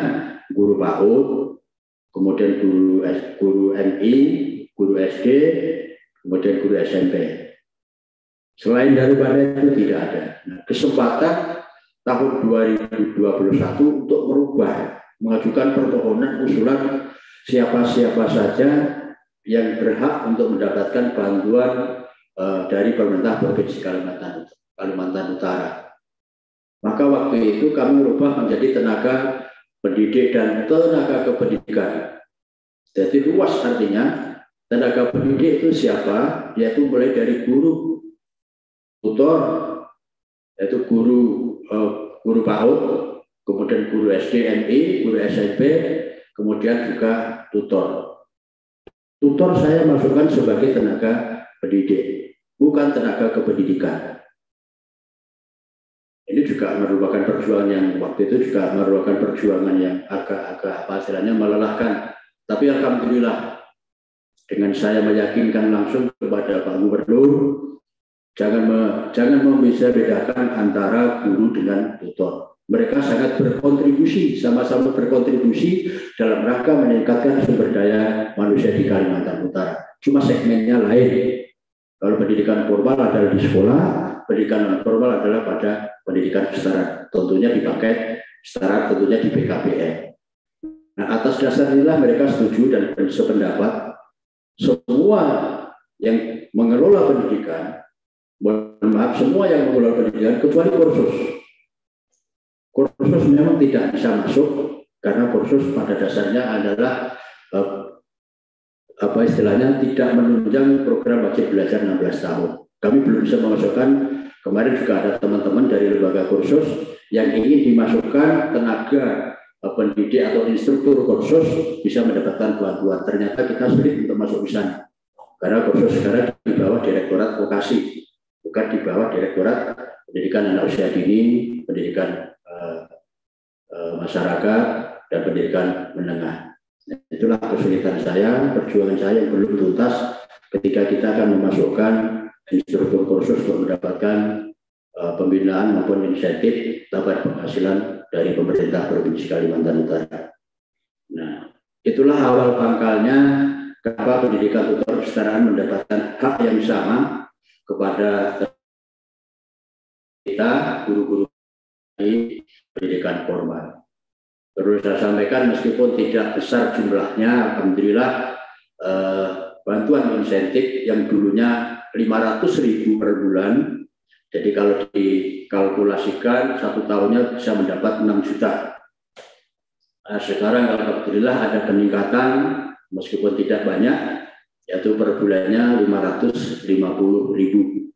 guru PAUD, kemudian guru MI, guru SD, kemudian guru SMP. Selain daripada itu tidak ada. Nah, kesempatan tahun 2021 untuk merubah, mengajukan permohonan usulan siapa-siapa saja yang berhak untuk mendapatkan bantuan dari pemerintah Provinsi Kalimantan Utara. Maka waktu itu kami merubah menjadi tenaga pendidik dan tenaga kependidikan. Jadi luas artinya tenaga pendidik itu siapa? Yaitu mulai dari guru tutor, yaitu guru PAUD, kemudian guru SD, MI, guru SMP, kemudian juga tutor. Tutor saya masukkan sebagai tenaga pendidik, bukan tenaga kependidikan. Ini juga merupakan perjuangan yang waktu itu juga merupakan perjuangan yang agak melelahkan. Tapi alhamdulillah dengan saya meyakinkan langsung kepada Pak Gubernur, jangan bisa bedakan antara guru dengan tutor. Mereka sangat berkontribusi, sama-sama berkontribusi dalam rangka meningkatkan sumber daya manusia di Kalimantan Utara. Cuma segmennya lain. Kalau pendidikan formal adalah di sekolah, pendidikan non formal adalah pada pendidikan kesetaraan. Tentunya di paket kesetaraan, tentunya di PKBM. Nah, atas dasar inilah mereka setuju dan sependapat semua yang mengelola pendidikan, semua yang mengelola pendidikan kecuali kursus. Kursus memang tidak bisa masuk karena kursus pada dasarnya adalah tidak menunjang program wajib belajar 16 tahun. Kami belum bisa memasukkan, kemarin juga ada teman-teman dari lembaga kursus yang ingin dimasukkan tenaga pendidik atau instruktur kursus bisa mendapatkan bantuan. Ternyata kita sulit untuk masuk di sana. Karena kursus sekarang di bawah Direktorat Vokasi, bukan di bawah Direktorat Pendidikan Anak Usia Dini, Pendidikan Masyarakat, dan pendidikan menengah. Itulah kesulitan saya, perjuangan saya yang belum tuntas ketika kita akan memasukkan instruktur kursus untuk mendapatkan pembinaan maupun insentif tambahan penghasilan dari pemerintah Provinsi Kalimantan Utara. Nah, itulah awal pangkalnya kenapa pendidikan tutor kesetaraan mendapatkan hak yang sama kepada kita, guru-guru di pendidikan formal. Perlu saya sampaikan, meskipun tidak besar jumlahnya, alhamdulillah bantuan insentif yang dulunya 500.000 per bulan, jadi kalau dikalkulasikan 1 tahunnya bisa mendapat 6 juta. Sekarang alhamdulillah ada peningkatan, meskipun tidak banyak, yaitu per bulannya 550.000.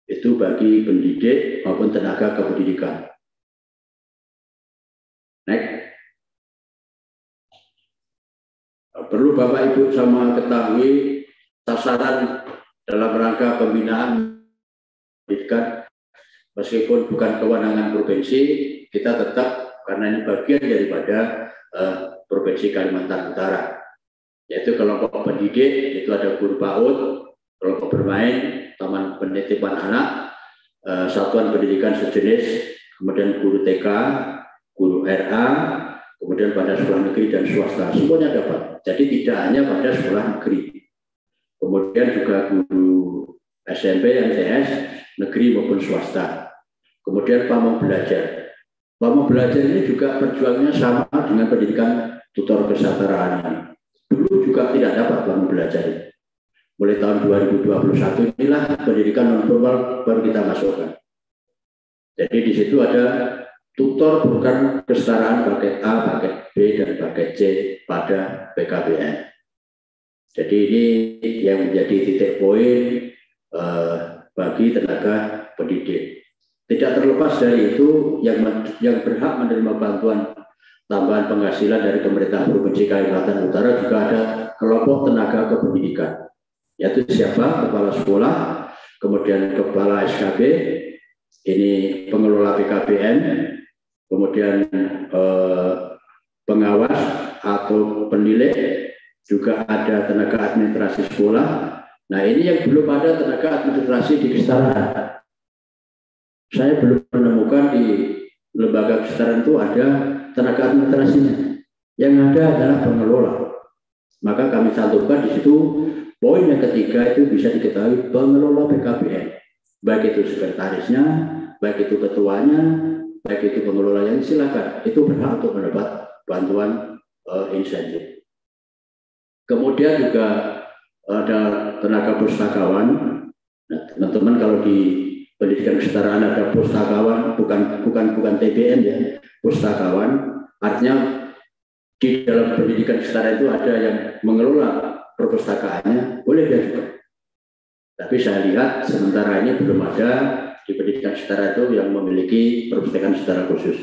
Itu bagi pendidik maupun tenaga kependidikan. Next. Perlu Bapak Ibu sama ketahui sasaran dalam rangka pembinaan pendidikan, meskipun bukan kewenangan provinsi, kita tetap, karena ini bagian daripada Provinsi Kalimantan Utara, yaitu kelompok pendidik, itu ada guru PAUD, kelompok bermain, taman penitipan anak, satuan pendidikan sejenis, kemudian guru TK, guru RA, kemudian pada sekolah negeri dan swasta, semuanya dapat. Jadi tidak hanya pada sekolah negeri. Kemudian juga guru SMP, MTS, negeri maupun swasta. Kemudian pamong belajar. Pamong belajar ini juga perjuangannya sama dengan pendidikan tutor kesetaraan ini. Dulu juga tidak dapat pamong belajar. Mulai tahun 2021 inilah pendidikan non formal baru kita masukkan. Jadi di situ ada tutor bukan kesetaraan paket A, paket B, dan paket C pada PKBN. Jadi ini yang menjadi titik poin bagi tenaga pendidik. Tidak terlepas dari itu, yang berhak menerima bantuan tambahan penghasilan dari pemerintah Provinsi Kalimantan Utara juga ada kelompok tenaga kependidikan, yaitu siapa? Kepala sekolah, kemudian kepala SKB, ini pengelola PKBN, kemudian pengawas atau penilai, juga ada tenaga administrasi sekolah. Nah, ini yang belum ada tenaga administrasi di kesetaraan. Saya belum menemukan di lembaga kesetaraan itu ada tenaga administrasinya. Yang ada adalah pengelola. Maka kami cantumkan di situ poin yang ketiga itu bisa diketahui pengelola PKBN. Baik itu sekretarisnya, baik itu ketuanya, baik itu pengelola, yang silakan. Itu berhak untuk mendapat bantuan insentif. Kemudian juga ada tenaga pustakawan. Nah, teman-teman kalau di pendidikan kesetaraan ada pustakawan, bukan TBM ya, pustakawan. Artinya di dalam pendidikan kesetaraan itu ada yang mengelola perpustakaannya, boleh dia juga. Tapi saya lihat sementara ini belum ada di pendidikan kesetaraan itu yang memiliki perpustakaan secara khusus.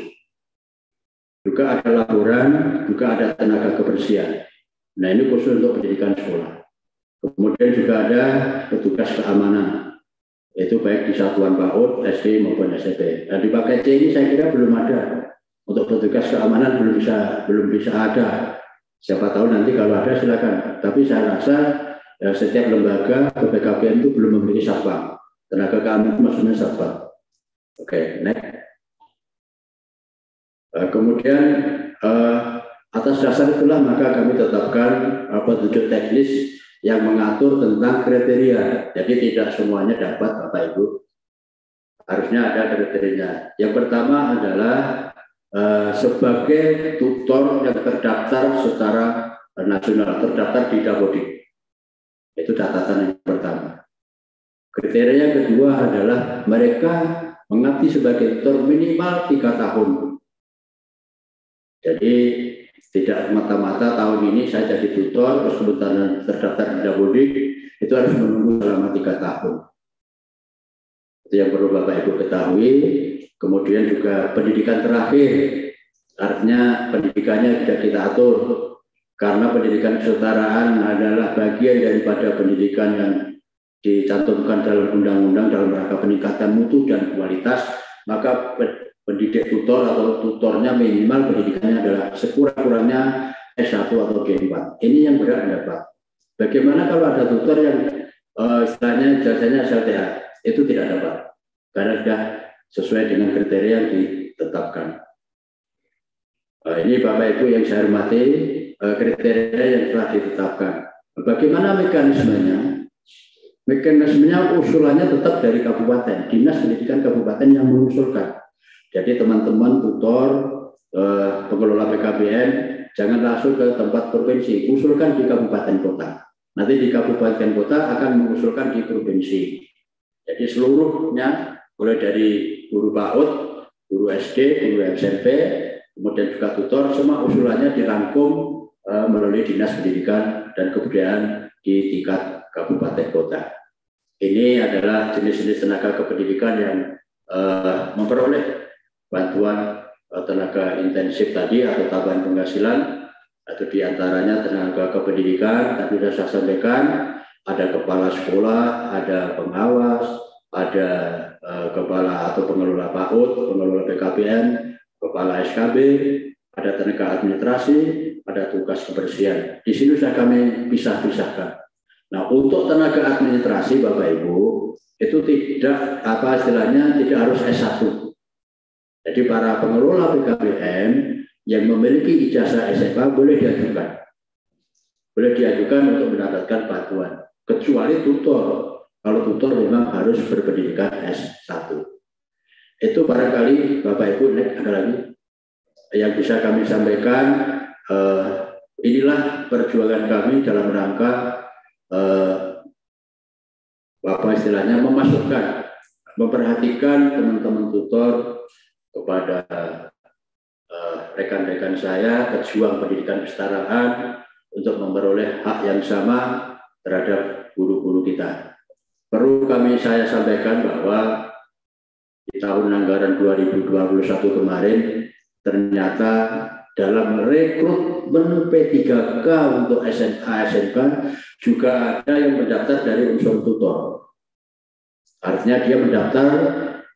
Juga ada laporan, juga ada tenaga kebersihan. Nah, ini khusus untuk pendidikan sekolah. Kemudian juga ada petugas keamanan, yaitu baik di satuan PAUD, SD maupun SMP. Dan di paket C ini saya kira belum ada. Untuk petugas keamanan belum bisa ada. Siapa tahu nanti kalau ada silakan. Tapi saya rasa setiap lembaga PKBN itu belum memiliki satpam. Tenaga keamanan itu maksudnya satpam. Oke, next. Kemudian atas dasar itulah maka kami tetapkan petunjuk teknis yang mengatur tentang kriteria. Jadi tidak semuanya dapat, Bapak Ibu. Harusnya ada kriterianya. Yang pertama adalah sebagai tutor yang terdaftar secara nasional, terdaftar di Dapodik. Itu catatan yang pertama. Kriteria yang kedua adalah mereka mengabdi sebagai tutor minimal 3 tahun. Jadi tidak mata-mata tahun ini saya jadi tutor, terus kebetulan terdaftar di Dapodik, itu harus menunggu selama 3 tahun. Itu yang perlu Bapak Ibu ketahui. Kemudian juga pendidikan terakhir, artinya pendidikannya tidak kita atur, karena pendidikan kesetaraan adalah bagian daripada pendidikan yang dicantumkan dalam undang-undang dalam rangka peningkatan mutu dan kualitas, maka pendidik tutor atau tutornya minimal pendidikannya adalah sekurang-kurangnya S1 atau G4. Ini yang berhak mendapat. Bagaimana kalau ada tutor yang istilahnya jasanya SLTH? Itu tidak dapat karena sudah sesuai dengan kriteria yang ditetapkan. Ini Bapak Ibu yang saya hormati, kriteria yang telah ditetapkan. Bagaimana mekanismenya? Mekanismenya usulannya tetap dari kabupaten, Dinas Pendidikan Kabupaten yang mengusulkan. Jadi teman-teman tutor, pengelola PKBM, jangan langsung ke tempat provinsi, usulkan di kabupaten kota. Nanti di kabupaten kota akan mengusulkan di provinsi. Jadi seluruhnya, mulai dari guru PAUD, guru SD, guru SMP, kemudian juga tutor, semua usulannya dirangkum melalui Dinas Pendidikan dan Kebudayaan di tingkat kabupaten kota. Ini adalah jenis-jenis tenaga kependidikan yang memperoleh bantuan tenaga intensif tadi atau tambahan penghasilan, atau diantaranya tenaga kependidikan. Tadi sudah saya sampaikan, ada kepala sekolah, ada pengawas, ada kepala atau pengelola PAUD, pengelola PKBM, kepala SKB, ada tenaga administrasi, ada tugas kebersihan. Di sini sudah kami pisah-pisahkan. Nah, untuk tenaga administrasi Bapak Ibu itu tidak tidak harus S1. Jadi para pengelola PKBM yang memiliki ijazah SMA boleh diajukan. Boleh diajukan untuk mendapatkan bantuan. Kecuali tutor. Kalau tutor memang harus berpendidikan S1. Itu barangkali Bapak Ibu ada lagi yang bisa kami sampaikan. Inilah perjuangan kami dalam rangka istilahnya memasukkan, memperhatikan teman-teman tutor kepada rekan-rekan saya pejuang pendidikan kesetaraan untuk memperoleh hak yang sama terhadap guru-guru kita. Perlu saya sampaikan bahwa di tahun anggaran 2021 kemarin ternyata dalam rekrutmen P3K untuk SMA SMK juga ada yang mendaftar dari unsur tutor. Artinya dia mendaftar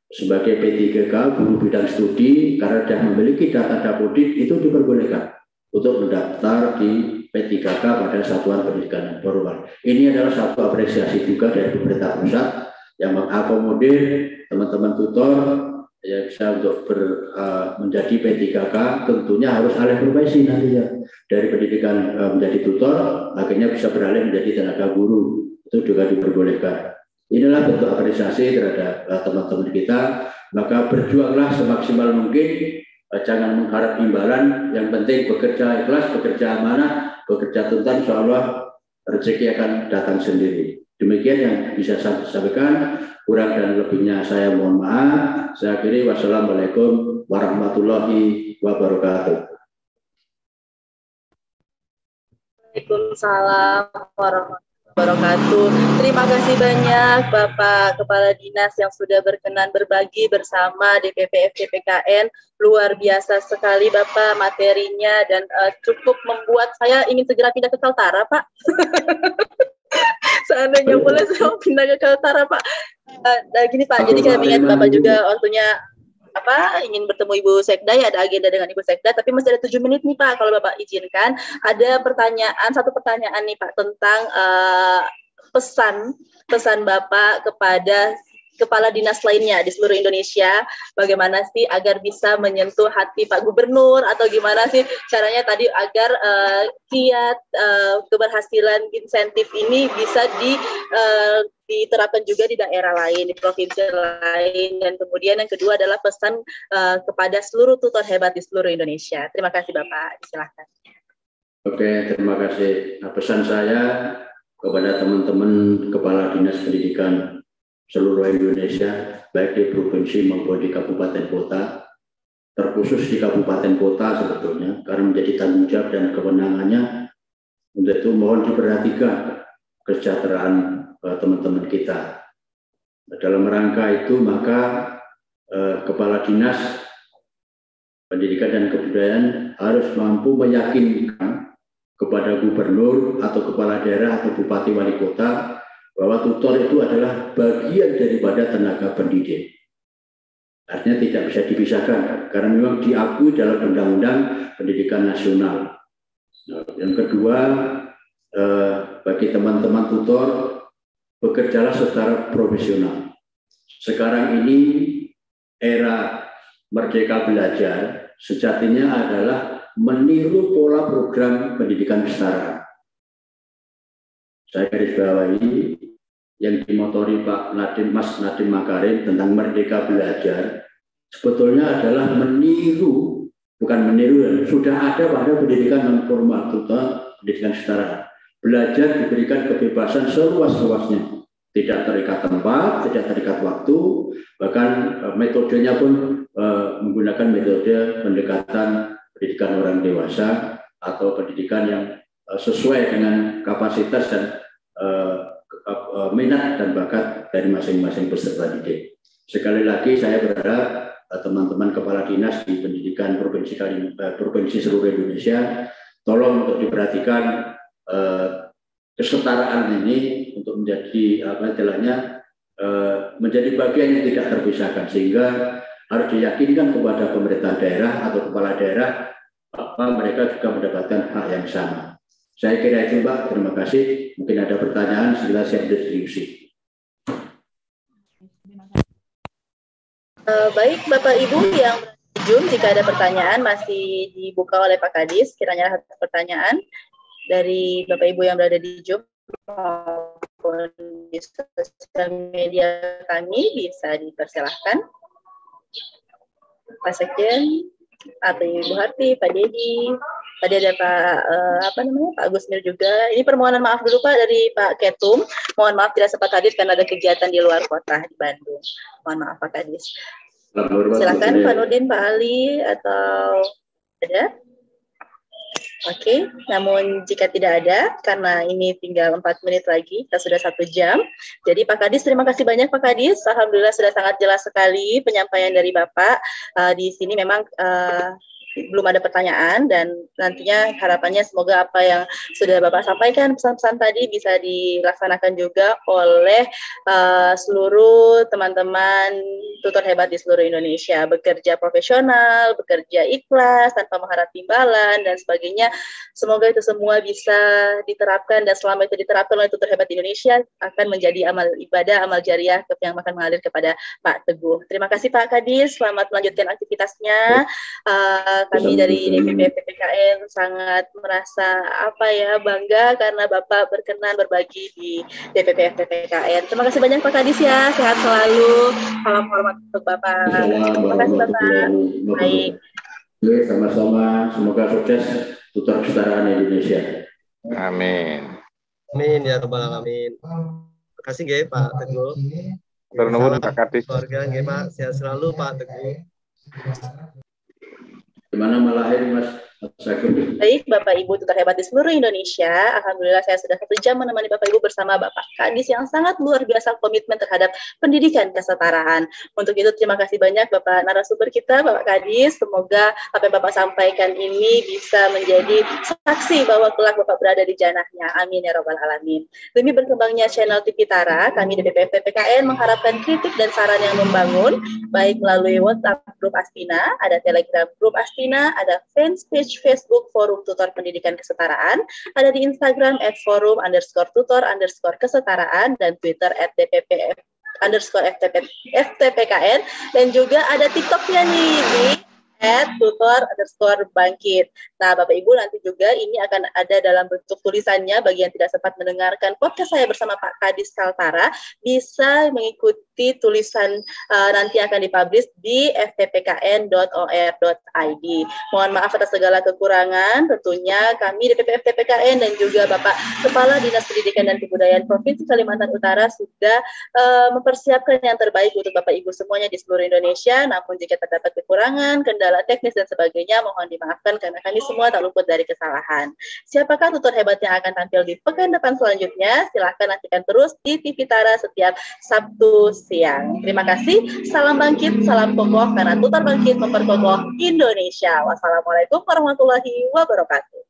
sebagai P3K guru bidang studi karena sudah memiliki data Dapodik, itu diperbolehkan untuk mendaftar di P3K pada satuan pendidikan formal. Ini adalah satu apresiasi juga dari pemerintah pusat yang mengakomodir teman-teman tutor yang bisa untuk menjadi P3K. Tentunya harus alih profesi nantinya dari pendidikan menjadi tutor, akhirnya bisa beralih menjadi tenaga guru, itu juga diperbolehkan. Inilah bentuk apresiasi terhadap teman-teman kita. Maka berjuanglah semaksimal mungkin, jangan mengharap imbalan. Yang penting bekerja ikhlas, bekerja amanah, bekerja tuntas, insya Allah rezeki akan datang sendiri. Demikian yang bisa saya sampaikan. Kurang dan lebihnya saya mohon maaf. Saya akhiri, wassalamualaikum warahmatullahi wabarakatuh. Waalaikumsalam warahmatullahi wabarakatuh. Terima kasih banyak Bapak Kepala Dinas yang sudah berkenan berbagi bersama DPP FDPKN. Luar biasa sekali Bapak materinya dan cukup membuat saya ingin segera pindah ke Kaltara, Pak. Seandainya boleh saya pindah ke Kaltara, Pak. Gini Pak, jadi kami ingat Bapak juga waktunya ingin bertemu Ibu Sekda, ya ada agenda dengan Ibu Sekda, tapi masih ada 7 menit nih Pak, kalau Bapak izinkan. Ada satu pertanyaan nih Pak tentang pesan Bapak kepada kepala dinas lainnya di seluruh Indonesia, bagaimana sih agar bisa menyentuh hati Pak Gubernur, atau gimana sih caranya tadi agar kiat keberhasilan insentif ini bisa diterapkan juga di daerah lain, di provinsi lain. Dan kemudian yang kedua adalah pesan kepada seluruh tutor hebat di seluruh Indonesia. Terima kasih Bapak, silahkan. Oke, terima kasih. Nah, pesan saya kepada teman-teman kepala dinas pendidikan seluruh Indonesia, baik di provinsi maupun di kabupaten kota, terkhusus di kabupaten kota sebetulnya, karena menjadi tanggung jawab dan kewenangannya. Untuk itu mohon diperhatikan kesejahteraan teman-teman kita. Dalam rangka itu maka kepala dinas pendidikan dan kebudayaan harus mampu meyakinkan kepada gubernur atau kepala daerah atau bupati wali kota bahwa tutor itu adalah bagian daripada tenaga pendidik. Artinya tidak bisa dipisahkan karena memang diakui dalam Undang-Undang Pendidikan Nasional. Yang kedua, bagi teman-teman tutor, bekerjalah secara profesional. Sekarang ini era merdeka belajar sejatinya adalah meniru pola program pendidikan kesetaraan. Saya garis bawahi yang dimotori Mas Nadiem Makarim tentang merdeka belajar sebetulnya adalah meniru, bukan meniru, sudah ada pada pendidikan non formal, terutama pendidikan kesetaraan. Belajar diberikan kebebasan seluas-luasnya, tidak terikat tempat, tidak terikat waktu, bahkan metodenya pun menggunakan metode pendekatan pendidikan orang dewasa atau pendidikan yang sesuai dengan kapasitas dan minat dan bakat dari masing-masing peserta didik. Sekali lagi saya berharap teman-teman kepala dinas di pendidikan provinsi seluruh Indonesia tolong untuk diperhatikan kesetaraan ini untuk menjadi menjadi bagian yang tidak terpisahkan, sehingga harus diyakinkan kepada pemerintah daerah atau kepala daerah bahwa mereka juga mendapatkan hak yang sama. Saya kira itu, Mbak. Terima kasih. Mungkin ada pertanyaan, silakan siap diskusi. Baik, Bapak Ibu yang Zoom, jika ada pertanyaan masih dibuka oleh Pak Kadis. Kiranya ada pertanyaan dari Bapak Ibu yang berada di Zoom maupun di sosial media kami bisa dipersilahkan. Pak Sekjen, atau Ibu Harti, Pak Dedi. Tadi ada Pak Gusmir juga. Ini permohonan maaf dulu Pak dari Pak Ketum. Mohon maaf tidak sempat hadir karena ada kegiatan di luar kota di Bandung. Mohon maaf Pak Kadis. Silakan Pak Nurdin, Pak Ali, atau ada? Oke, namun jika tidak ada, karena ini tinggal 4 menit lagi, kita sudah 1 jam. Jadi Pak Kadis, terima kasih banyak Pak Kadis. Alhamdulillah sudah sangat jelas sekali penyampaian dari Bapak. Di sini memang belum ada pertanyaan, dan nantinya harapannya semoga apa yang sudah Bapak sampaikan pesan-pesan tadi bisa dilaksanakan juga oleh seluruh teman-teman tutor hebat di seluruh Indonesia, bekerja profesional, bekerja ikhlas tanpa mengharap imbalan dan sebagainya. Semoga itu semua bisa diterapkan, dan selama itu diterapkan oleh tutor hebat di Indonesia akan menjadi amal ibadah, amal jariah yang akan mengalir kepada Pak Teguh. Terima kasih Pak Kadis, selamat melanjutkan aktivitasnya. Kami dari DPP PPKN sangat merasa bangga karena Bapak berkenan berbagi di DPP PPKN. Terima kasih banyak Pak Kadis ya, sehat selalu. Salam hormat untuk Bapak. Terima kasih Bapak. Baik. Sama-sama, semoga sukses tutor kesetaraan Indonesia. Amin. Amin ya rabbal alamin. Terima kasih nggih Pak Teguh. Bernuwun Pak Kadis. Keluarga nggih Pak, sehat selalu Pak Teguh. Gimana malahir Mas Sagung? Baik, Bapak Ibu tutor hebat di seluruh Indonesia. Alhamdulillah saya sudah 1 jam menemani Bapak Ibu bersama Bapak Kadis yang sangat luar biasa komitmen terhadap pendidikan kesetaraan. Untuk itu terima kasih banyak Bapak narasumber kita, Bapak Kadis. Semoga apa yang Bapak sampaikan ini bisa menjadi saksi bahwa kelak Bapak berada di janahnya. Amin ya rabbal alamin. Demi berkembangnya channel TV Tara, kami DPP PPKN mengharapkan kritik dan saran yang membangun, baik melalui WhatsApp grup Astina, ada Telegram grup Astina, ada fanpage Facebook Forum Tutor Pendidikan Kesetaraan, ada di Instagram @forum_tutor_kesetaraan, dan Twitter @dpp_FTPKN, dan juga ada TikToknya nih di @tutor_bangkit. Nah, Bapak Ibu nanti juga ini akan ada dalam bentuk tulisannya bagi yang tidak sempat mendengarkan podcast saya bersama Pak Kadis Kaltara, bisa mengikuti tulisan nanti akan dipublish di ftpkn.or.id. Mohon maaf atas segala kekurangan, tentunya kami DPP FTPKN dan juga Bapak Kepala Dinas Pendidikan dan Kebudayaan Provinsi Kalimantan Utara sudah mempersiapkan yang terbaik untuk Bapak Ibu semuanya di seluruh Indonesia. Namun jika terdapat kekurangan, kendala teknis dan sebagainya, mohon dimaafkan karena kami semua tak luput dari kesalahan. Siapakah tutor hebat yang akan tampil di pekan depan selanjutnya? Silahkan nantikan terus di TV Tara setiap Sabtu siang. Terima kasih. Salam bangkit, salam kokoh, karena tutor bangkit memperkokoh Indonesia. Wassalamualaikum warahmatullahi wabarakatuh.